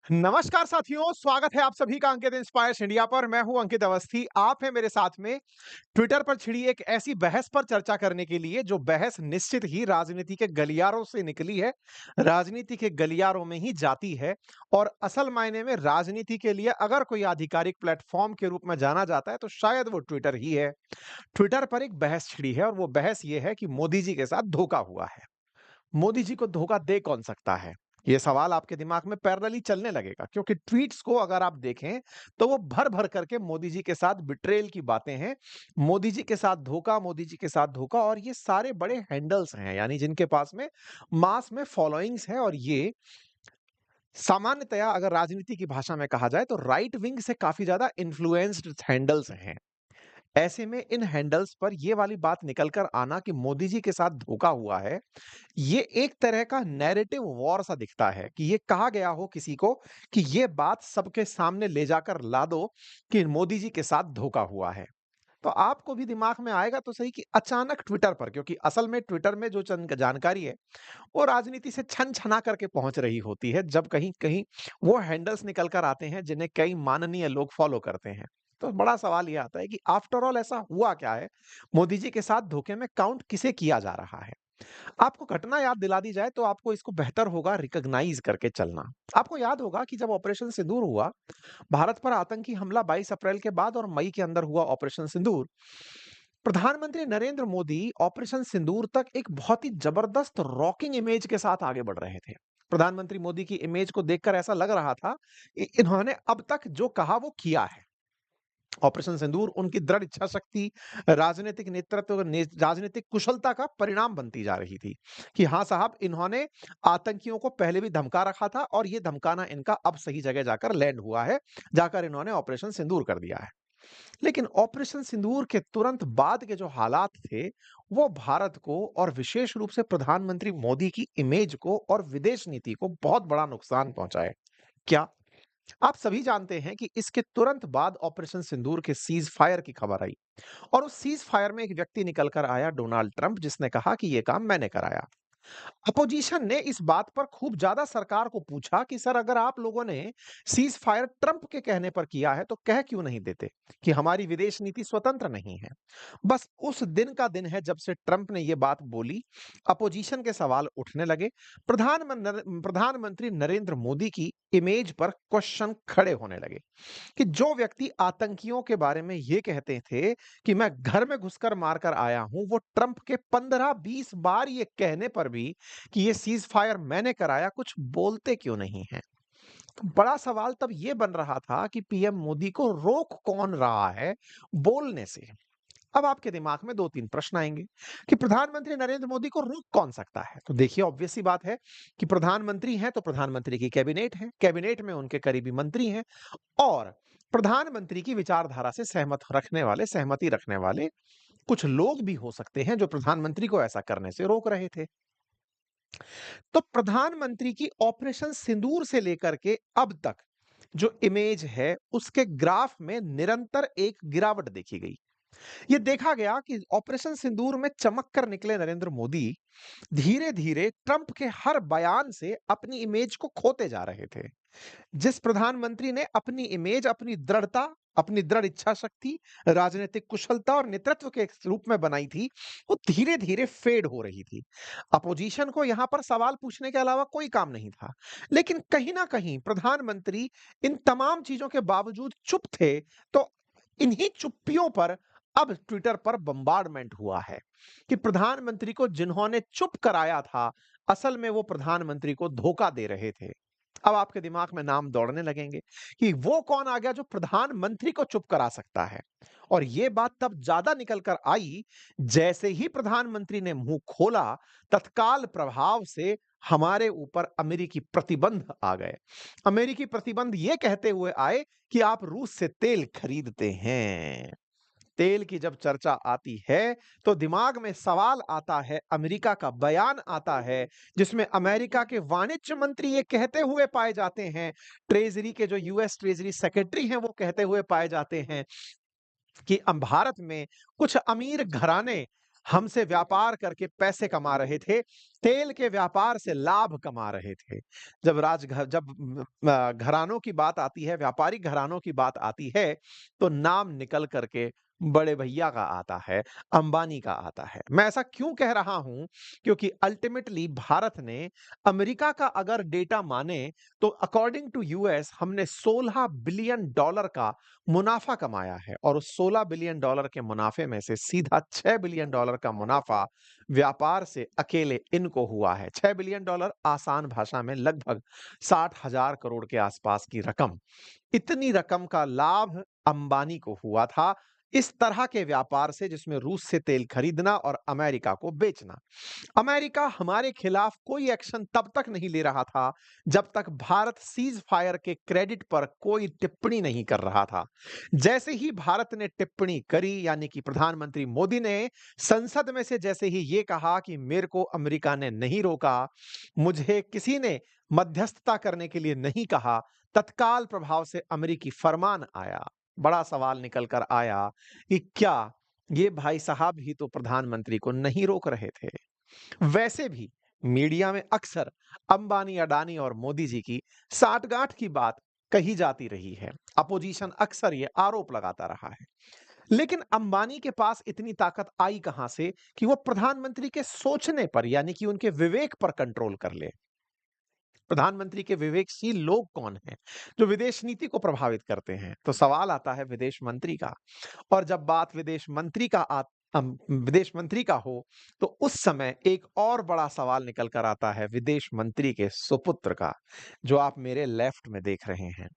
नमस्कार साथियों, स्वागत है आप सभी का अंकित इंस्पायर्स इंडिया पर। मैं हूं अंकित अवस्थी। आप हैं मेरे साथ में ट्विटर पर छिड़ी एक ऐसी बहस पर चर्चा करने के लिए, जो बहस निश्चित ही राजनीति के गलियारों से निकली है, राजनीति के गलियारों में ही जाती है। और असल मायने में राजनीति के लिए अगर कोई आधिकारिक प्लेटफॉर्म के रूप में जाना जाता है तो शायद वो ट्विटर ही है। ट्विटर पर एक बहस छिड़ी है और वो बहस ये है कि मोदी जी के साथ धोखा हुआ है। मोदी जी को धोखा दे कौन सकता है? ये सवाल आपके दिमाग में पैरेलली चलने लगेगा, क्योंकि ट्वीट्स को अगर आप देखें तो वो भर-भर करके मोदी जी के साथ बिट्रेयल की बातें हैं। मोदी जी के साथ धोखा, मोदी जी के साथ धोखा, और ये सारे बड़े हैंडल्स हैं, यानी जिनके पास में मास में फॉलोइंग्स है, और ये सामान्यतया अगर राजनीति की भाषा में कहा जाए तो राइट विंग से काफ़ी ज़्यादा इन्फ्लुएंस्ड हैंडल्स हैं। ऐसे में इन हैंडल्स पर ये वाली बात निकल कर आना कि मोदी जी के साथ धोखा हुआ है, ये एक तरह का नैरेटिव वॉर सा दिखता है कि ये कहा गया हो किसी को कि ये बात सबके सामने ले जाकर ला दो कि मोदी जी के साथ धोखा हुआ है। तो आपको भी दिमाग में आएगा तो सही कि अचानक ट्विटर पर, क्योंकि असल में ट्विटर में जो चंद जानकारी है वो राजनीति से छन छना करके पहुंच रही होती है, जब कहीं कहीं वो हैंडल्स निकल कर आते हैं जिन्हें कई माननीय लोग फॉलो करते हैं। तो बड़ा सवाल ये आता है कि आफ्टर ऑल ऐसा हुआ क्या है? मोदी जी के साथ धोखे में काउंट किसे किया जा रहा है? आपको घटना याद दिला दी जाए तो आपको इसको बेहतर होगा रिकॉग्नाइज करके चलना। आपको याद होगा कि जब ऑपरेशन सिंदूर हुआ, भारत पर आतंकी हमला 22 अप्रैल के बाद और मई के अंदर हुआ ऑपरेशन सिंदूर, प्रधानमंत्री नरेंद्र मोदी ऑपरेशन सिंदूर तक एक बहुत ही जबरदस्त रॉकिंग इमेज के साथ आगे बढ़ रहे थे। प्रधानमंत्री मोदी की इमेज को देखकर ऐसा लग रहा था इन्होंने अब तक जो कहा वो किया है। ऑपरेशन सिंदूर उनकी दृढ़ इच्छा शक्ति, राजनीतिक नेतृत्व, राजनीतिक कुशलता का परिणाम बनती जा रही थी कि हाँ साहब, इन्होंने आतंकियों को पहले भी धमका रखा था और ये धमकाना इनका अब सही जगह जाकर लैंड हुआ है, जाकर इन्होंने ऑपरेशन सिंदूर कर दिया है। लेकिन ऑपरेशन सिंदूर के तुरंत बाद के जो हालात थे, वो भारत को और विशेष रूप से प्रधानमंत्री मोदी की इमेज को और विदेश नीति को बहुत बड़ा नुकसान पहुंचाए। क्या आप सभी जानते हैं कि इसके तुरंत बाद ऑपरेशन सिंदूर के सीज फायर की खबर आई, और उस सीज फायर में एक व्यक्ति निकल कर आया, डोनाल्ड ट्रंप, जिसने कहा कि यह काम मैंने कराया। अपोजिशन ने इस बात पर खूब ज्यादा सरकार को पूछा कि सर, अगर आप लोगों ने सीज फायर ट्रंप के कहने पर किया है तो कह क्यों नहीं देते कि हमारी विदेश नीति स्वतंत्र नहीं है। बस उस दिन का दिन है जब से ट्रंप ने यह बात बोली, अपोजिशन के सवाल उठने लगे, प्रधानमंत्री नरेंद्र मोदी की इमेज पर क्वेश्चन खड़े होने लगे कि जो व्यक्ति आतंकियों के बारे में ये कहते थे कि मैं घर में घुसकर मारकर आया हूं, वो ट्रंप के 15-20 बार ये कहने पर भी कि ये सीज फायर मैंने कराया, कुछ बोलते क्यों नहीं है। तो बड़ा सवाल तब ये बन रहा था कि पीएम मोदी को रोक कौन रहा है बोलने से। अब आपके दिमाग में दो तीन प्रश्न आएंगे कि प्रधानमंत्री नरेंद्र मोदी को रोक कौन सकता है। तो देखिए, ऑब्वियस सी बात है कि प्रधानमंत्री हैं तो प्रधानमंत्री की कैबिनेट है, कैबिनेट में उनके करीबी मंत्री हैं, और प्रधानमंत्री की विचारधारा से सहमति रखने वाले कुछ लोग भी हो सकते हैं जो प्रधानमंत्री को ऐसा करने से रोक रहे थे। तो प्रधानमंत्री की ऑपरेशन सिंदूर से लेकर के अब तक जो इमेज है, उसके ग्राफ में निरंतर एक गिरावट देखी गई। ये देखा गया कि ऑपरेशन सिंदूर में चमक कर निकले नरेंद्र मोदी धीरे-धीरे ट्रंप के हर बयान से अपनी इमेज को खोते जा रहे थे। जिस प्रधानमंत्री ने अपनी इमेज, अपनी दृढ़ता, अपनी दृढ़ इच्छा शक्ति, राजनीतिक कुशलता और नेतृत्व के रूप में बनाई थी, वो धीरे-धीरे फेड हो रही थी। अपोजिशन को यहां पर सवाल पूछने के अलावा कोई काम नहीं था। लेकिन कहीं ना कहीं प्रधानमंत्री इन तमाम चीजों के बावजूद चुप थे। तो इन्हीं चुप्पियों पर अब ट्विटर पर बम्बार्डमेंट हुआ है कि प्रधानमंत्री को जिन्होंने चुप कराया था, असल में वो प्रधानमंत्री को धोखा दे रहे थे। अब आपके दिमाग में नाम दौड़ने लगेंगे कि वो कौन आ गया जो प्रधानमंत्री को चुप करा सकता है। और ये बात तब ज्यादा निकल कर आई जैसे ही प्रधानमंत्री ने मुंह खोला, तत्काल प्रभाव से हमारे ऊपर अमेरिकी प्रतिबंध आ गए। अमेरिकी प्रतिबंध ये कहते हुए आए कि आप रूस से तेल खरीदते हैं। तेल की जब चर्चा आती है तो दिमाग में सवाल आता है, अमेरिका का बयान आता है जिसमें अमेरिका के वाणिज्य मंत्री ये कहते हुए पाए जाते हैं, ट्रेजरी के जो यूएस ट्रेजरी सेक्रेटरी हैं वो कहते हुए पाए जाते हैं कि भारत में कुछ अमीर घराने हमसे व्यापार करके पैसे कमा रहे थे, तेल के व्यापार से लाभ कमा रहे थे। जब घरानों की बात आती है, व्यापारिक घरानों की बात आती है, तो नाम निकल करके बड़े भैया का आता है, अंबानी का आता है। मैं ऐसा क्यों कह रहा हूं? क्योंकि अल्टीमेटली भारत ने अमेरिका का अगर डेटा माने तो अकॉर्डिंग टू यूएस हमने 16 बिलियन डॉलर का मुनाफा कमाया है, और उस 16 बिलियन डॉलर के मुनाफे में से सीधा 6 बिलियन डॉलर का मुनाफा व्यापार से अकेले इनको हुआ है। 6 बिलियन डॉलर आसान भाषा में लगभग 60,000 करोड़ के आसपास की रकम। इतनी रकम का लाभ अंबानी को हुआ था इस तरह के व्यापार से, जिसमें रूस से तेल खरीदना और अमेरिका को बेचना। अमेरिका हमारे खिलाफ कोई एक्शन तब तक नहीं ले रहा था जब तक भारत सीज फायर के क्रेडिट पर कोई टिप्पणी नहीं कर रहा था। जैसे ही भारत ने टिप्पणी करी, यानी कि प्रधानमंत्री मोदी ने संसद में से जैसे ही ये कहा कि मेरे को अमेरिका ने नहीं रोका, मुझे किसी ने मध्यस्थता करने के लिए नहीं कहा, तत्काल प्रभाव से अमेरिकी फरमान आया। बड़ा सवाल निकल कर आया कि क्या ये भाई साहब ही तो प्रधानमंत्री को नहीं रोक रहे थे? वैसे भी मीडिया में अक्सर अंबानी, अडानी और मोदी जी की साठगांठ की बात कही जाती रही है। अपोजिशन अक्सर ये आरोप लगाता रहा है। लेकिन अंबानी के पास इतनी ताकत आई कहां से कि वो प्रधानमंत्री के सोचने पर, यानी कि उनके विवेक पर कंट्रोल कर ले? प्रधानमंत्री के विवेकशील लोग कौन हैं जो विदेश नीति को प्रभावित करते हैं? तो सवाल आता है विदेश मंत्री का। और जब बात विदेश मंत्री का हो, तो उस समय एक और बड़ा सवाल निकल कर आता है विदेश मंत्री के सुपुत्र का, जो आप मेरे लेफ्ट में देख रहे हैं,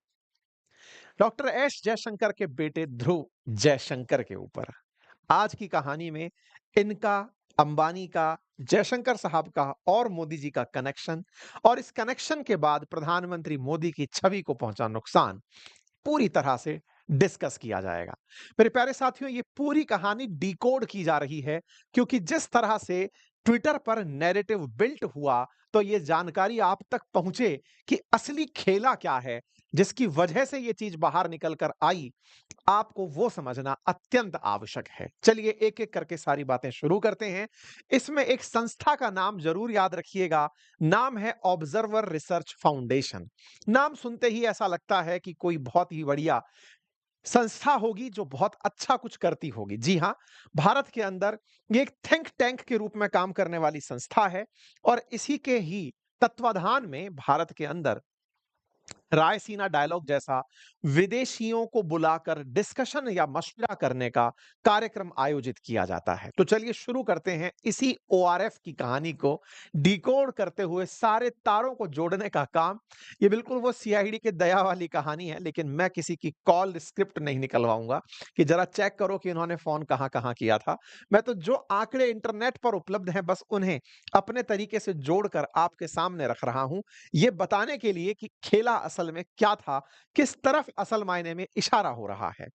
डॉक्टर एस जयशंकर के बेटे ध्रुव जयशंकर के ऊपर। आज की कहानी में इनका, अंबानी का, जयशंकर साहब का और मोदी जी का कनेक्शन, और इस कनेक्शन के बाद प्रधानमंत्री मोदी की छवि को पहुंचा नुकसान पूरी तरह से डिस्कस किया जाएगा। मेरे प्यारे साथियों, ये पूरी कहानी डिकोड की जा रही है, क्योंकि जिस तरह से ट्विटर पर नैरेटिव बिल्ट हुआ, तो ये जानकारी आप तक पहुंचे कि असली खेला क्या है, जिसकी वजह से ये चीज बाहर निकल कर आई, आपको वो समझना अत्यंत आवश्यक है। चलिए एक-एक करके सारी बातें शुरू करते हैं। इसमें एक संस्था का नाम जरूर याद रखिएगा, नाम है ऑब्जर्वर रिसर्च फाउंडेशन। नाम सुनते ही ऐसा लगता है कि कोई बहुत ही बढ़िया संस्था होगी जो बहुत अच्छा कुछ करती होगी। जी हां, भारत के अंदर ये एक थिंक टैंक के रूप में काम करने वाली संस्था है, और इसी के ही तत्वाधान में भारत के अंदर रायसीना डायलॉग जैसा विदेशियों को बुलाकर डिस्कशन या मशविरा करने का कार्यक्रम आयोजित किया जाता है। तो चलिए शुरू करते हैं इसी ओआरएफ की कहानी को डिकोड करते हुए, सारे तारों को जोड़ने का काम। ये बिल्कुल वो सीआईडी के दया वाली कहानी है, लेकिन मैं किसी की कॉल स्क्रिप्ट नहीं निकलवाऊंगा कि जरा चेक करो कि इन्होंने फोन कहां-कहां किया था। मैं तो जो आंकड़े इंटरनेट पर उपलब्ध हैं, बस उन्हें अपने तरीके से जोड़कर आपके सामने रख रहा हूं, ये बताने के लिए कि खेला असल में क्या था, किस तरफ असल मायने में इशारा हो रहा है।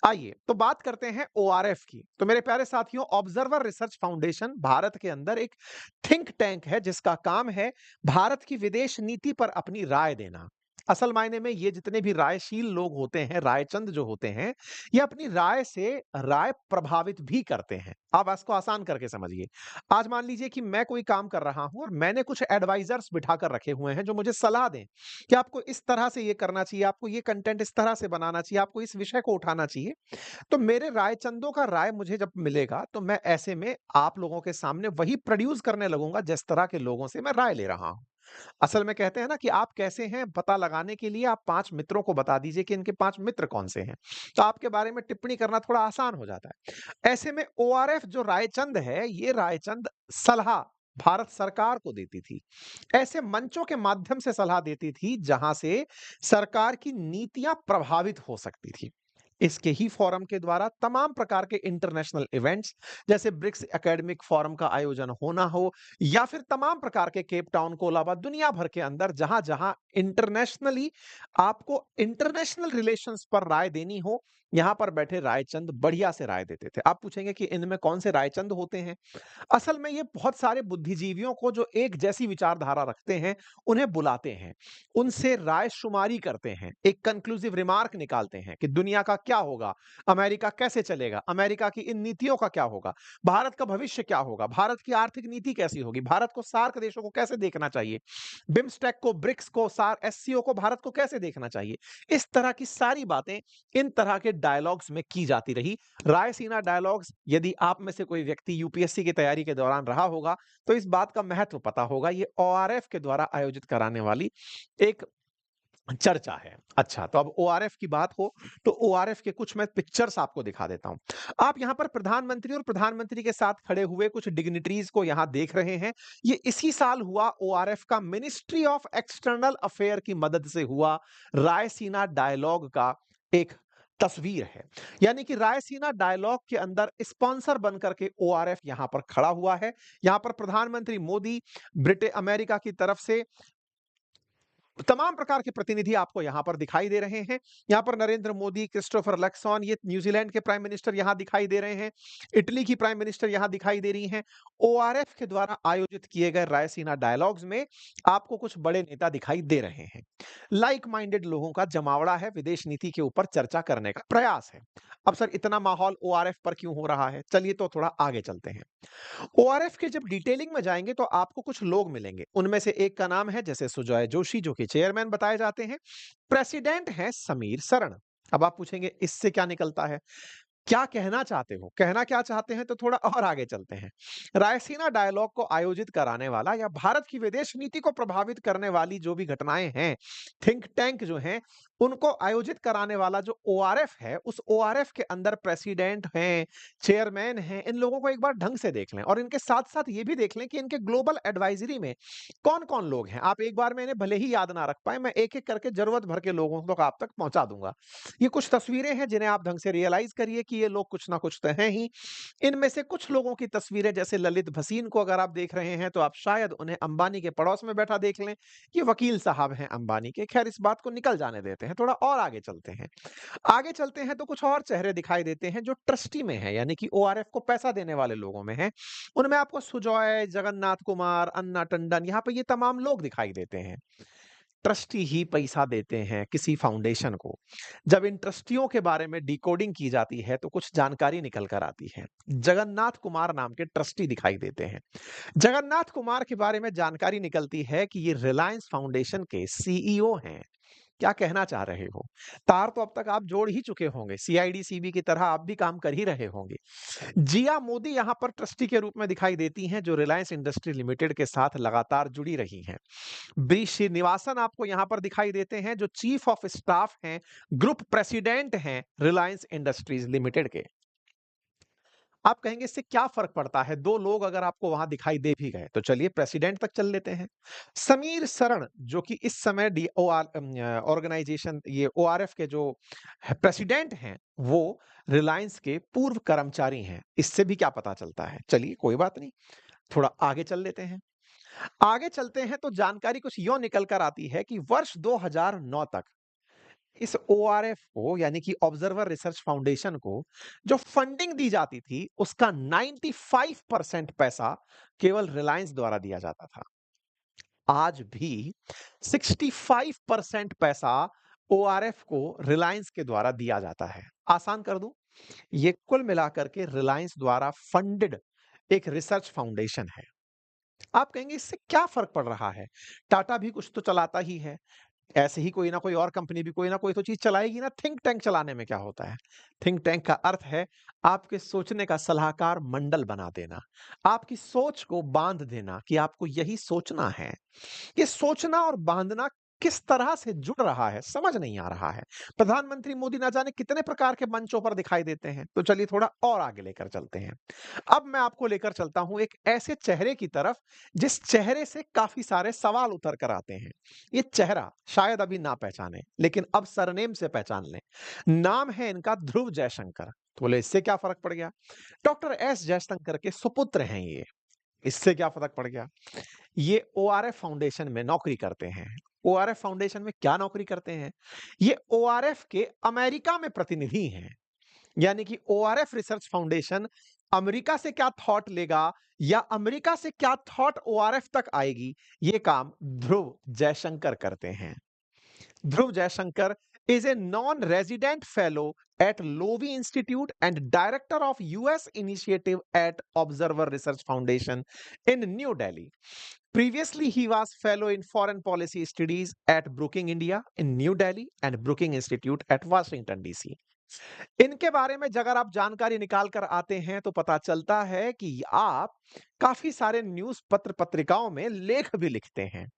आइए तो बात करते हैं ओआरएफ की। तो मेरे प्यारे साथियों, ऑब्जर्वर रिसर्च फाउंडेशन भारत के अंदर एक थिंक टैंक है, जिसका काम है भारत की विदेश नीति पर अपनी राय देना। असल मायने में ये जितने भी रायशील लोग होते हैं, रायचंद जो होते हैं, ये अपनी राय से राय प्रभावित भी करते हैं। आप इसको आसान करके समझिए। आज मान लीजिए कि मैं कोई काम कर रहा हूं और मैंने कुछ एडवाइजर्स बिठाकर रखे हुए हैं जो मुझे सलाह दें कि आपको इस तरह से ये करना चाहिए, आपको ये कंटेंट इस तरह से बनाना चाहिए, आपको इस विषय को उठाना चाहिए। तो मेरे रायचंदों का राय मुझे जब मिलेगा, तो मैं ऐसे में आप लोगों के सामने वही प्रोड्यूस करने लगूंगा जिस तरह के लोगों से मैं राय ले रहा हूं। असल में कहते हैं ना कि आप कैसे हैं पता लगाने के लिए आप 5 मित्रों को बता दीजिए कि इनके 5 मित्र कौन से हैं। तो आपके बारे में टिप्पणी करना थोड़ा आसान हो जाता है। ऐसे में ओआरएफ जो रायचंद है, ये रायचंद सलाह भारत सरकार को देती थी। ऐसे मंचों के माध्यम से सलाह देती थी जहां से सरकार की नीतियां प्रभावित हो सकती थी। इसके ही फोरम के द्वारा तमाम प्रकार के इंटरनेशनल इवेंट्स, जैसे ब्रिक्स एकेडमिक फोरम का आयोजन होना हो, या फिर तमाम प्रकार के केप टाउन को अलावा दुनिया भर के अंदर जहां जहां इंटरनेशनली आपको इंटरनेशनल रिलेशंस पर राय देनी हो, यहाँ पर बैठे रायचंद बढ़िया से राय देते थे। आप पूछेंगे कि इनमें कौन से रायचंद होते हैं? असल में ये बहुत सारे बुद्धिजीवियों को जो एक जैसी विचारधारा रखते हैं, उन्हें बुलाते हैं। उनसे राय-शुमारी करते हैं, एक कंक्लूसिव रिमार्क निकालते हैं कि दुनिया का क्या होगा? अमेरिका कैसे चलेगा? अमेरिका की इन नीतियों का क्या होगा? भारत का भविष्य क्या होगा? भारत की आर्थिक नीति कैसी होगी? भारत को सार्क देशों को कैसे देखना चाहिए? बिम्स्टेक को, ब्रिक्स को, एससीओ को भारत को कैसे देखना चाहिए? इस तरह की सारी बातें इन तरह के डायलॉग्स में की जाती रही। रायसीना डायलॉग्स यदि आप में से कोई व्यक्ति यूपीएससी की तैयारी के दौरान रहा होगा, तो इस बात का महत्व पता होगा। ये ओआरएफ के द्वारा आयोजित कराने वाली एक चर्चा है। अच्छा, तो अब ओआरएफ की बात हो, तो ओआरएफ के कुछ मैं पिक्चर्स आपको दिखा देता हूँ। आप यहाँ पर प्रधानमंत्री और प्रधानमंत्री के साथ खड़े हुए कुछ डिग्निटरीज़ को यहाँ देख रहे हैं। ये इसी साल हुआ ओआरएफ का मिनिस्ट्री ऑफ एक्सटर्नल अफेयर की मदद से हुआ रायसीना डायलॉग का एक तस्वीर है। यानी कि रायसीना डायलॉग के अंदर स्पॉन्सर बनकर के ओआरएफ यहाँ पर खड़ा हुआ है। यहाँ पर प्रधानमंत्री मोदी, अमेरिका की तरफ से तमाम प्रकार के प्रतिनिधि आपको यहां पर दिखाई दे रहे हैं। यहां पर नरेंद्र मोदी, क्रिस्टोफर लक्सॉन, ये न्यूजीलैंड के प्राइम मिनिस्टर यहां दिखाई दे रहे हैं। इटली की प्राइम मिनिस्टर यहां दिखाई दे रही हैं। ओआरएफ के द्वारा आयोजित किए गए रायसीना डायलॉग्स में आपको कुछ बड़े नेता दिखाई दे रहे हैं। लाइक माइंडेड लोगों का जमावड़ा है, विदेश नीति के ऊपर चर्चा करने का प्रयास है। अब सर इतना माहौल ओआरएफ पर क्यों हो रहा है? चलिए तो थोड़ा आगे चलते हैं। ओआरएफ के जब डिटेलिंग में जाएंगे तो आपको कुछ लोग मिलेंगे। उनमें से एक का नाम है जैसे सुजॉय जोशी जो कि चेयरमैन बताए जाते हैं। प्रेसिडेंट हैं समीर शरण। अब आप पूछेंगे इससे क्या निकलता है? क्या कहना चाहते हो? कहना क्या चाहते हैं तो थोड़ा और आगे चलते हैं। रायसीना डायलॉग को आयोजित कराने वाला या भारत की विदेश नीति को प्रभावित करने वाली जो भी घटनाएं हैं, थिंक टैंक जो हैं, उनको आयोजित कराने वाला जो ओआरएफ है, उस ओआरएफ के अंदर प्रेसिडेंट हैं, चेयरमैन हैं, इन लोगों को एक बार ढंग से देख लें और इनके साथ-साथ ये भी देख लें कि इनके ग्लोबल एडवाइजरी में कौन-कौन लोग हैं। आप एक बार में इन्हें भले ही याद ना रख पाएँ, मैं एक-एक करके ज़रूरत भर के लोगों तक आप तक पहुँचा दूँगा। ये कुछ तस्वीरें हैं जिन्हें आप ढंग से रियलाइज़ करिए कि ये लोग कुछ ना कुछ तो हैं ही। इनमें से कुछ लोगों की तस्वीरें जैसे ललित भसीन को अगर आप देख रहे हैं तो आप शायद उन्हें अंबानी के पड़ोस में बैठा देख लें। ये वकील साहब हैं अंबानी के। खैर इस बात को निकल जाने देते हैं, थोड़ा और आगे चलते हैं। आगे चलते हैं तो कुछ और चेहरे दिखाई देते हैं जो ट्रस्टी में हैं, यानी कि ओआरएफ को पैसा देने वाले लोगों में हैं। उनमें आपको सुजॉय, जगन्नाथ कुमार, अन्ना टंडन यहाँ पे ये तमाम लोग दिखाई देते हैं। ट्रस्टी ही पैसा देते हैं किसी फाउंडेशन को। जब इन ट्रस्टियों के बारे में डिकोडिंग की जाती है तो कुछ जानकारी निकल कर आती है। जगन्नाथ कुमार नाम के ट्रस्टी दिखाई देते हैं। जगन्नाथ कुमार के बारे में जानकारी निकलती है कि ये रिलायंस फाउंडेशन के सीईओ हैं। क्या कहना चाह रहे हो? तार तो अब तक आप जोड़ ही चुके होंगे। सीआईडी, सीबी की तरह आप भी काम कर ही रहे होंगे। जिया मोदी यहाँ पर ट्रस्टी के रूप में दिखाई देती हैं जो रिलायंस इंडस्ट्री लिमिटेड के साथ लगातार जुड़ी रही हैं। बी श्रीनिवासन आपको यहाँ पर दिखाई देते हैं जो चीफ ऑफ स्टाफ हैं, ग्रुप प्रेसिडेंट हैं रिलायंस इंडस्ट्रीज लिमिटेड के। आप कहेंगे इससे क्या फ़र्क पड़ता है? 2 लोग अगर आपको वहाँ दिखाई दे भी गए, तो चलिए प्रेसिडेंट तक चल लेते हैं। समीर शरण जो कि इस समय ऑर्गेनाइज़ेशन ये ओआरएफ के जो प्रेसिडेंट हैं, वो रिलायंस के पूर्व कर्मचारी हैं। इससे भी क्या पता चलता है? चलिए कोई बात नहीं, थोड़ा आगे चल लेते हैं। आगे चलते हैं तो जानकारी कुछ यों निकल कर आती है कि वर्ष 2009 तक इस ओआरएफ को यानी कि ऑब्जर्वर रिसर्च फाउंडेशन को जो फंडिंग दी जाती थी उसका 95% पैसा केवल रिलायंस द्वारा दिया जाता था। आज भी 65% पैसा ओआरएफ को रिलायंस के द्वारा दिया जाता है। आसान कर दूं, ये कुल मिलाकर के रिलायंस द्वारा फंडेड एक रिसर्च फाउंडेशन है। आप कहेंगे इससे क्या फर्क पड़ रहा है? टाटा भी कुछ तो चलाता ही है। ऐसे ही कोई ना कोई और कंपनी भी कोई ना कोई तो चीज़ चलाएगी ना। थिंक टैंक चलाने में क्या होता है? थिंक टैंक का अर्थ है आपके सोचने का सलाहकार मंडल बना देना। आपकी सोच को बाँध देना कि आपको यही सोचना है। ये सोचना और बाँधना किस तरह से जुड़ रहा है, समझ नहीं आ रहा है। प्रधानमंत्री मोदी ना जाने कितने प्रकार के मंचों पर दिखाई देते हैं। तो चलिए थोड़ा और आगे लेकर चलते हैं। अब मैं आपको लेकर चलता हूँ एक ऐसे चेहरे की तरफ जिस चेहरे से काफ़ी सारे सवाल उतर कर आते हैं। ये चेहरा शायद अभी ना पहचाने, लेकिन अब सरनेम से पहचान लें। नाम है इनका ध्रुव जयशंकर। तो बोले इससे क्या फ़र्क पड़ गया? डॉक्टर एस जयशंकर के सुपुत्र हैं ये। इससे क्या फ़र्क पड़ गया? ये ओआरएफ फाउंडेशन में नौकरी करते हैं। ओआरएफ फाउंडेशन में क्या नौकरी करते हैं? ये ओआरएफ के अमेरिका में प्रतिनिधि हैं। यानी कि ओआरएफ रिसर्च फाउंडेशन अमेरिका से क्या थॉट लेगा या अमेरिका से क्या थॉट ओआरएफ तक आएगी, ये काम ध्रुव जयशंकर करते हैं। ध्रुव Jaishankar is a non-resident fellow at Lowy Institute and director of US initiative at Observer Research Foundation in New Delhi. Previously, he was fellow in foreign policy studies at Brookings India in New Delhi and Brookings Institute at Washington DC. इनके बारे में अगर आप जानकारी निकाल कर आते हैं तो पता चलता है कि आप काफी सारे न्यूज पत्र पत्रिकाओं में लेख भी लिखते हैं।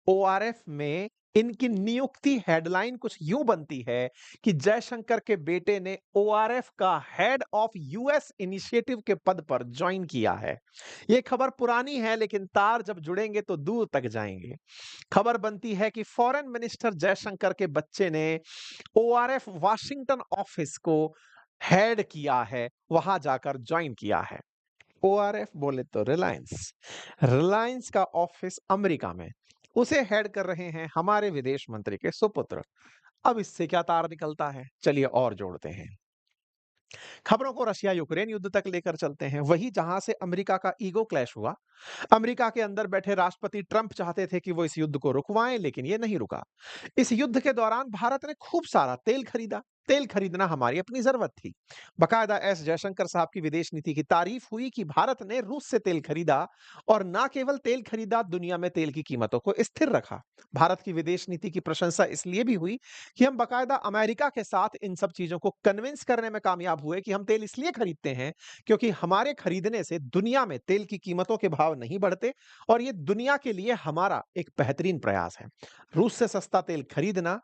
ओआरएफ में इनकी नियुक्ति हेडलाइन कुछ यूं बनती है कि जयशंकर के बेटे ने ओआरएफ का हेड ऑफ यूएस इनिशिएटिव के पद पर ज्वाइन किया है। यह खबर पुरानी है लेकिन तार जब जुड़ेंगे तो दूर तक जाएंगे। खबर बनती है कि फॉरेन मिनिस्टर जयशंकर के बच्चे ने ओआरएफ वाशिंगटन ऑफिस को हेड किया है, वहां जाकर ज्वाइन किया है। ओआरएफ बोले तो रिलायंस, रिलायंस का ऑफिस अमेरिका में, उसे हेड कर रहे हैं हमारे विदेश मंत्री के सुपुत्र। अब इससे क्या तार निकलता है, चलिए और जोड़ते हैं। खबरों को रशिया यूक्रेन युद्ध तक लेकर चलते हैं, वही जहां से अमेरिका का ईगो क्लैश हुआ। अमेरिका के अंदर बैठे राष्ट्रपति ट्रंप चाहते थे कि वो इस युद्ध को रुकवाएं, लेकिन ये नहीं रुका। इस युद्ध के दौरान भारत ने खूब सारा तेल खरीदा। तेल खरीदना हमारी अपनी जरूरत थी। बकायदा एस जयशंकर साहब की विदेश नीति की तारीफ हुई कि भारत ने रूस से तेल खरीदा और ना केवल तेल खरीदा, दुनिया में तेल की कीमतों को स्थिर रखा। भारत की विदेश नीति की प्रशंसा इसलिए भी हुई कि हम बकायदा अमेरिका के साथ इन सब चीजों को कन्विंस करने में कामयाब हुए कि हम तेल इसलिए खरीदते हैं क्योंकि हमारे खरीदने से दुनिया में तेल की कीमतों के भाव नहीं बढ़ते और ये दुनिया के लिए हमारा एक बेहतरीन प्रयास है। रूस से सस्ता तेल खरीदना,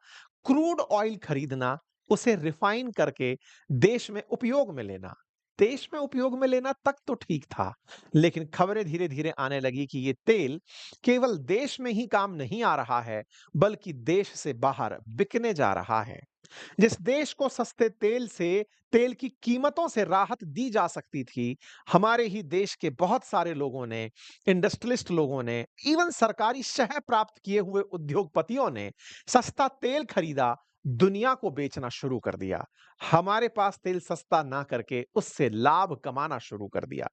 क्रूड ऑयल खरीदना, उसे रिफाइन करके देश में उपयोग में लेना, देश में उपयोग में लेना तक तो ठीक था, लेकिन खबरें धीरे धीरे आने लगी कि ये तेल केवल देश में ही काम नहीं आ रहा है बल्कि देश से बाहर बिकने जा रहा है। जिस देश को सस्ते तेल से, तेल की कीमतों से राहत दी जा सकती थी, हमारे ही देश के बहुत सारे लोगों ने, इंडस्ट्रियलिस्ट लोगों ने, इवन सरकारी शह प्राप्त किए हुए उद्योगपतियों ने सस्ता तेल खरीदा, दुनिया को बेचना शुरू कर दिया। हमारे पास तेल सस्ता ना करके उससे लाभ कमाना शुरू कर दिया।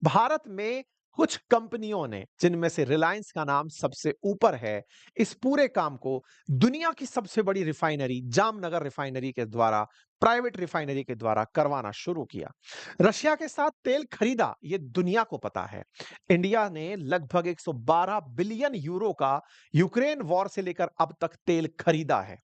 भारत में कुछ कंपनियों ने, जिनमें से रिलायंस का नाम सबसे ऊपर है, इस पूरे काम को दुनिया की सबसे बड़ी रिफाइनरी जामनगर रिफाइनरी के द्वारा, प्राइवेट रिफाइनरी के द्वारा करवाना शुरू किया। रशिया के साथ तेल खरीदा, ये दुनिया को पता है। इंडिया ने लगभग 112 बिलियन यूरो का यूक्रेन वॉर से लेकर अब तक तेल खरीदा है।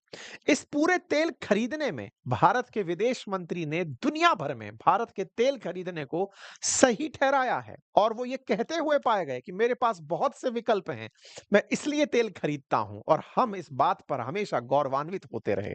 इस पूरे तेल खरीदने में भारत के विदेश मंत्री ने दुनिया भर में भारत के तेल खरीदने को सही ठहराया है और वो ये कहते हुए पाए गए कि मेरे पास बहुत से विकल्प हैं, मैं इसलिए तेल खरीदता हूं, और हम इस बात पर हमेशा गौरवान्वित होते रहे।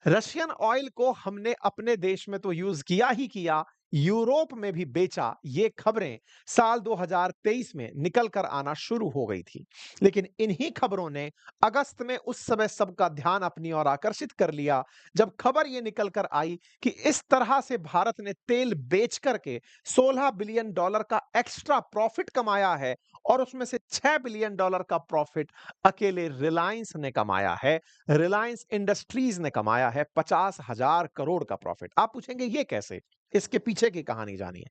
रशियन ऑयल को हमने अपने देश में तो यूज किया ही किया, यूरोप में भी बेचा। ये खबरें साल 2023 में निकल कर आना शुरू हो गई थी, लेकिन इन्हीं खबरों ने अगस्त में उस समय सबका ध्यान अपनी ओर आकर्षित कर लिया जब खबर ये निकल कर आई कि इस तरह से भारत ने तेल बेच करके $16 बिलियन का एक्स्ट्रा प्रॉफिट कमाया है और उसमें से $6 बिलियन का प्रॉफिट अकेले रिलायंस ने कमाया है। रिलायंस इंडस्ट्रीज ने कमाया है 50,000 करोड़ का प्रॉफिट। आप पूछेंगे ये कैसे, इसके पीछे की कहानी जानिए।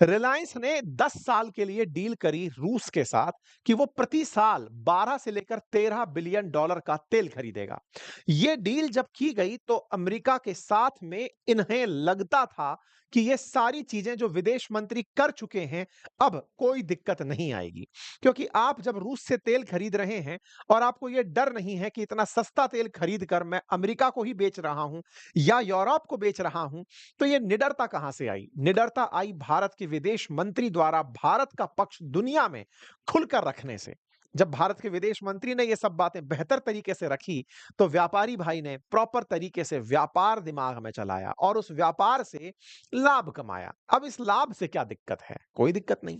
रिलायंस ने 10 साल के लिए डील करी रूस के साथ कि वो प्रति साल 12 से लेकर $13 बिलियन का तेल खरीदेगा। ये डील जब की गई तो अमेरिका के साथ में इन्हें लगता था कि ये सारी चीजें जो विदेश मंत्री कर चुके हैं, अब कोई दिक्कत नहीं आएगी, क्योंकि आप जब रूस से तेल खरीद रहे हैं और आपको यह डर नहीं है कि इतना सस्ता तेल खरीद कर मैं अमेरिका को ही बेच रहा हूं या यूरोप को बेच रहा हूं, तो यह निडरता कहां से आई? निडरता आई भारत के विदेश मंत्री द्वारा भारत का पक्ष दुनिया में खुलकर रखने से। जब भारत के विदेश मंत्री ने ये सब बातें बेहतर तरीके से रखी तो व्यापारी भाई ने प्रॉपर तरीके से व्यापार दिमाग में चलाया और उस व्यापार से लाभ कमाया। अब इस लाभ से क्या दिक्कत है? कोई दिक्कत नहीं।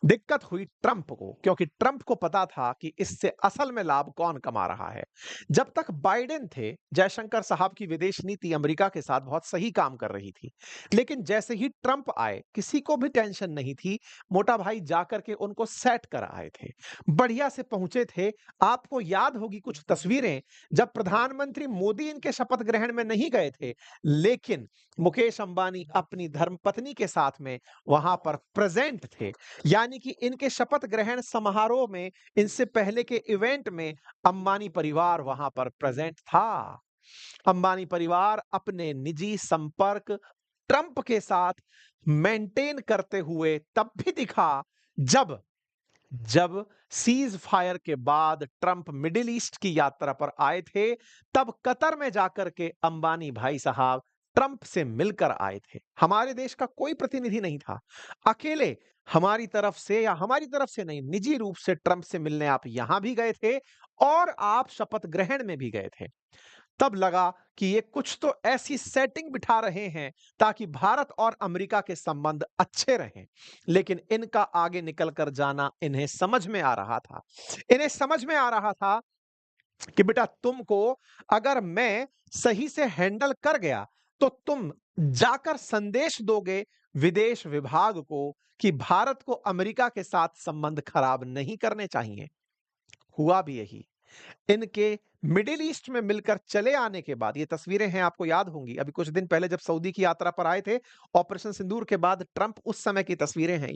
दिक्कत हुई ट्रंप को, क्योंकि ट्रंप को पता था कि इससे असल में लाभ कौन कमा रहा है। जब तक बाइडेन थे, जयशंकर साहब की विदेश नीति अमेरिका के साथ बहुत सही काम कर रही थी, लेकिन जैसे ही ट्रंप आए किसी को भी टेंशन नहीं थी, मोटा भाई जाकर के उनको सेट कर आए थे, बढ़िया से से पहुंचे थे। आपको याद होगी कुछ तस्वीरें, जब प्रधानमंत्री मोदी इनके शपथ ग्रहण में नहीं गए थे, लेकिन मुकेश अंबानी अपनी धर्मपत्नी के साथ में वहां पर प्रेजेंट थे। यानी कि इनके शपथ ग्रहण समारोह में, इनसे पहले के इवेंट में अंबानी परिवार वहां पर प्रेजेंट था। अंबानी परिवार अपने निजी संपर्क ट्रंप के साथ मेंटेन करते हुए तब भी दिखा, जब जब सीज फायर के बाद ट्रंप मिडिल ईस्ट की यात्रा पर आए थे, तब कतर में जाकर के अंबानी भाई साहब ट्रंप से मिलकर आए थे। हमारे देश का कोई प्रतिनिधि नहीं था। अकेले हमारी तरफ से, या हमारी तरफ से नहीं, निजी रूप से ट्रंप से मिलने आप यहां भी गए थे और आप शपथ ग्रहण में भी गए थे। तब लगा कि ये कुछ तो ऐसी सेटिंग बिठा रहे हैं ताकि भारत और अमेरिका के संबंध अच्छे रहें। लेकिन इनका आगे निकलकर जाना इन्हें समझ में आ रहा था। इन्हें समझ में आ रहा था कि बेटा, तुमको अगर मैं सही से हैंडल कर गया तो तुम जाकर संदेश दोगे विदेश विभाग को कि भारत को अमेरिका के साथ संबंध खराब नहीं करने चाहिए। हुआ भी यही। इनके मिडिल ईस्ट में मिलकर चले आने के बाद, ये तस्वीरें हैं, आपको याद होंगी, अभी कुछ दिन पहले जब सऊदी की यात्रा पर आए थे, ऑपरेशन सिंदूर के बाद ट्रंप, उस समय की तस्वीरें हैं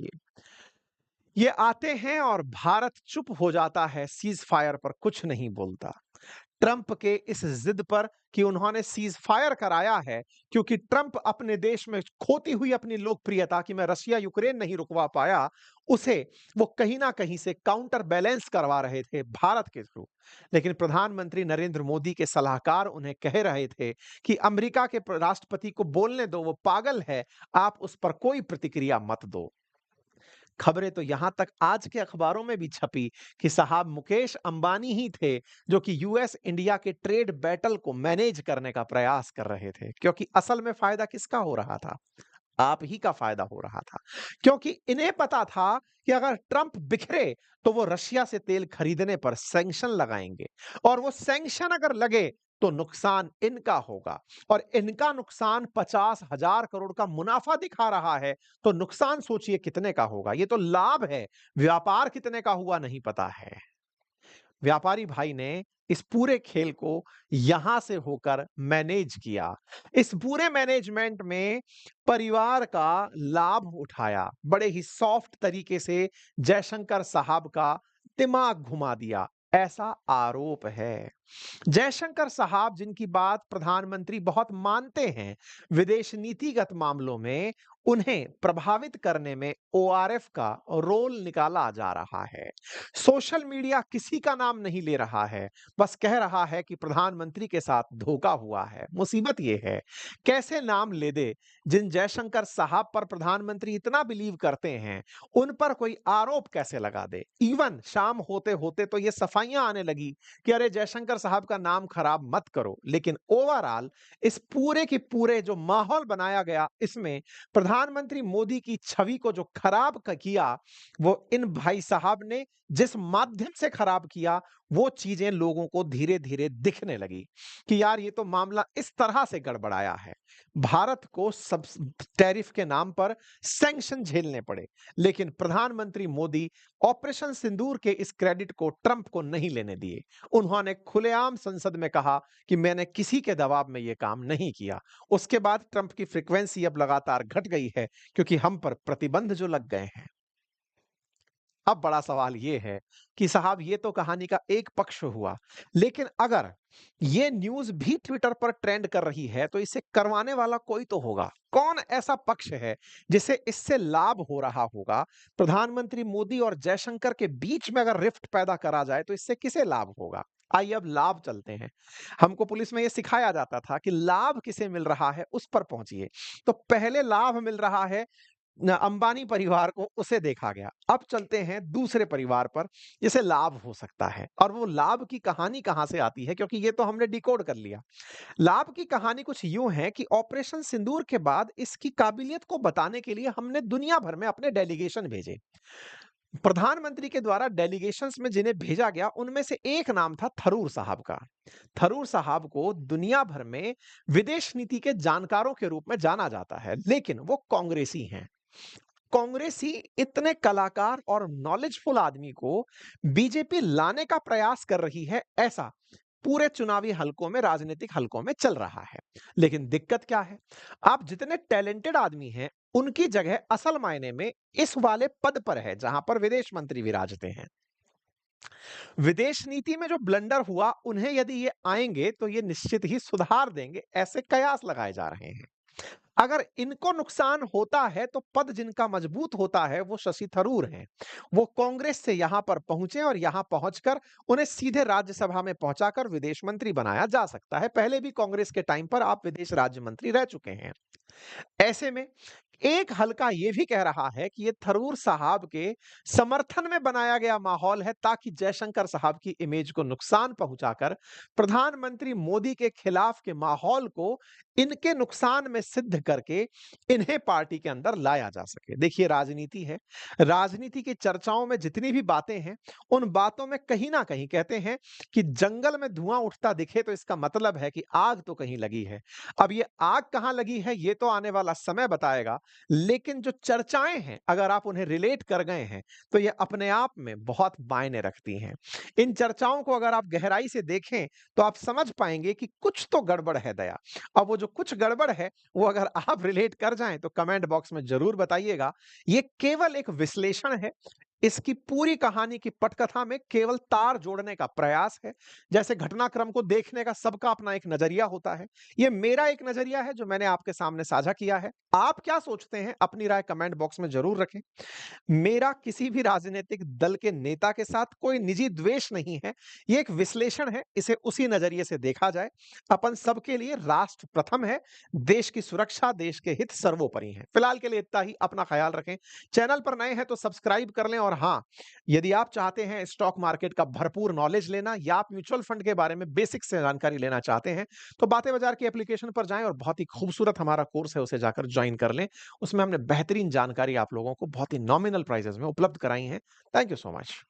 ये आते हैं और भारत चुप हो जाता है, सीज फायर पर कुछ नहीं बोलता। ट्रंप के इस जिद पर कि उन्होंने सीज फायर कराया है, क्योंकि ट्रंप अपने देश में खोती हुई अपनी लोकप्रियता कि मैं रशिया यूक्रेन नहीं रुकवा पाया, उसे वो कहीं ना कहीं से काउंटर बैलेंस करवा रहे थे भारत के थ्रू। लेकिन प्रधानमंत्री नरेंद्र मोदी के सलाहकार उन्हें कह रहे थे कि अमेरिका के राष्ट्रपति को बोलने दो, वो पागल है, आप उस पर कोई प्रतिक्रिया मत दो। खबरें तो यहां तक आज के अखबारों में भी छपी कि साहब मुकेश अंबानी ही थे जो कि यूएस इंडिया के ट्रेड बैटल को मैनेज करने का प्रयास कर रहे थे, क्योंकि असल में फायदा किसका हो रहा था? आप ही का फायदा हो रहा था। क्योंकि इन्हें पता था कि अगर ट्रंप बिखरे तो वो रशिया से तेल खरीदने पर सैंक्शन लगाएंगे, और वो सैंक्शन अगर लगे तो नुकसान इनका होगा, और इनका नुकसान 50,000 करोड़ का मुनाफा दिखा रहा है, तो नुकसान सोचिए कितने का होगा। ये तो लाभ है, व्यापार कितने का हुआ नहीं पता है। व्यापारी भाई ने इस पूरे खेल को यहां से होकर मैनेज किया। इस पूरे मैनेजमेंट में परिवार का लाभ उठाया, बड़े ही सॉफ्ट तरीके से जयशंकर साहब का दिमाग घुमा दिया, ऐसा आरोप है। जयशंकर साहब, जिनकी बात प्रधानमंत्री बहुत मानते हैं विदेश नीतिगत मामलों में, उन्हें प्रभावित करने में ओआरएफ का रोल निकाला जा रहा है। सोशल मीडिया किसी का नाम नहीं ले रहा है, बस कह रहा है कि प्रधानमंत्री के साथ धोखा हुआ है। मुसीबत यह है, कैसे नाम ले दे जिन जयशंकर साहब पर प्रधानमंत्री इतना बिलीव करते हैं, उन पर कोई आरोप कैसे लगा दे। इवन शाम होते होते तो ये सफाइयां आने लगी कि अरे जयशंकर साहब का नाम खराब मत करो। लेकिन ओवरऑल इस पूरे के पूरे जो माहौल बनाया गया, इसमें प्रधानमंत्री मोदी की छवि को जो खराब किया, वो इन भाई साहब ने जिस माध्यम से खराब किया, वो चीजें लोगों को धीरे धीरे दिखने लगी कि यार ये तो मामला इस तरह से गड़बड़ाया है। भारत को सब टैरिफ के नाम पर सैंक्शन झेलने पड़े, लेकिन प्रधानमंत्री मोदी ऑपरेशन सिंदूर के इस क्रेडिट को ट्रंप को नहीं लेने दिए। उन्होंने खुलेआम संसद में कहा कि मैंने किसी के दबाव में यह काम नहीं किया। उसके बाद ट्रंप की फ्रीक्वेंसी अब लगातार घट गई है, क्योंकि हम पर प्रतिबंध जो लग गए हैं। अब बड़ा सवाल यह है कि साहब ये तो कहानी का एक पक्ष हुआ, लेकिन अगर ये न्यूज भी ट्विटर पर ट्रेंड कर रही है तो इसे करवाने वाला कोई तो होगा। कौन ऐसा पक्ष है जिसे इससे लाभ हो रहा होगा? प्रधानमंत्री मोदी और जयशंकर के बीच में अगर रिफ्ट पैदा करा जाए तो इससे किसे लाभ होगा? आइए अब लाभ चलते हैं। हमको पुलिस में यह सिखाया जाता था कि लाभ किसे मिल रहा है उस पर पहुंचिए। तो पहले लाभ मिल रहा है अंबानी परिवार को, उसे देखा गया। अब चलते हैं दूसरे परिवार पर जिसे लाभ हो सकता है, और वो लाभ की कहानी कहां से आती है, क्योंकि ये तो हमने डिकोड कर लिया। लाभ की कहानी कुछ यूं है कि ऑपरेशन सिंदूर के बाद इसकी काबिलियत को बताने के लिए हमने दुनिया भर में अपने डेलीगेशन भेजे। प्रधानमंत्री के द्वारा डेलीगेशंस में जिन्हें भेजा गया, उनमें से एक नाम था थरूर साहब का। थरूर साहब को दुनिया भर में विदेश नीति के जानकारों के रूप में जाना जाता है, लेकिन वो कांग्रेसी हैं। कांग्रेसी इतने कलाकार और नॉलेजफुल आदमी को बीजेपी लाने का प्रयास कर रही है, ऐसा पूरे चुनावी हलकों में, राजनीतिक हलकों में चल रहा है। लेकिन दिक्कत क्या है? आप जितने टैलेंटेड आदमी हैं, उनकी जगह असल मायने में इस वाले पद पर है, जहां पर विदेश मंत्री विराजते हैं। विदेश नीति में जो ब्लंडर हुआ, उन्हें यदि ये आएंगे, तो ये निश्चित ही सुधार देंगे, ऐसे कयास लगाए जा रहे हैं। अगर इनको नुकसान होता है, तो पद जिनका मजबूत होता है, वो शशि थरूर हैं। वो कांग्रेस से यहां पर पहुंचे और यहां पहुंचकर उन्हें सीधे राज्यसभा में पहुंचाकर विदेश मंत्री बनाया जा सकता है। पहले भी कांग्रेस के टाइम पर आप विदेश राज्य मंत्री रह चुके हैं। ऐसे में एक हलका ये भी कह रहा है कि ये थरूर साहब के समर्थन में बनाया गया माहौल है, ताकि जयशंकर साहब की इमेज को नुकसान पहुंचाकर प्रधानमंत्री मोदी के खिलाफ के माहौल को इनके नुकसान में सिद्ध करके इन्हें पार्टी के अंदर लाया जा सके। देखिए, राजनीति है। राजनीति की चर्चाओं में जितनी भी बातें हैं, उन बातों में कहीं ना कहीं कहते हैं कि जंगल में धुआं उठता दिखे, तो इसका मतलब है कि आग तो कहीं लगी है। अब ये आग कहां लगी है, ये तो आने वाला समय बताएगा। लेकिन जो चर्चाएं हैं, अगर आप उन्हें रिलेट कर गए हैं, तो ये अपने आप में बहुत मायने रखती हैं। इन चर्चाओं को अगर आप गहराई से देखें, तो आप समझ पाएंगे कि कुछ तो गड़बड़ है दया। अब वो जो कुछ गड़बड़ है, वो अगर आप रिलेट कर जाएं, तो कमेंट बॉक्स में जरूर बताइएगा। ये केवल एक विश्लेषण है। इसकी पूरी कहानी की पटकथा में केवल तार जोड़ने का प्रयास है। जैसे घटनाक्रम को देखने का सबका अपना एक नजरिया होता है। ये मेरा एक नजरिया है जो मैंने आपके सामने साझा किया है। आप क्या सोचते हैं, अपनी राय कमेंट बॉक्स में जरूर रखें। मेरा किसी भी राजनीतिक दल के नेता के साथ कोई निजी द्वेष नहीं है। ये एक विश्लेषण है, इसे उसी नजरिए से देखा जाए। अपन सबके लिए राष्ट्र प्रथम है। देश की सुरक्षा, देश के हित सर्वोपरि हैं। फिलहाल के लिए इतना ही। अपना ख्याल रखें। चैनल पर नए हैं तो सब्सक्राइब कर लें। और हाँ, यदि आप चाहते हैं स्टॉक मार्केट का भरपूर नॉलेज लेना, या आप म्यूचुअल फंड के बारे में बेसिक से जानकारी लेना चाहते हैं, तो बातें बाजार की एप्लीकेशन पर जाएं और बहुत ही खूबसूरत हमारा कोर्स है, उसे जाकर ज्वाइन कर लें। उसमें हमने बेहतरीन जानकारी आप लोगों को बहुत ही नॉमिनल प्राइसेस में उपलब्ध कराई हैं। Thank you so much.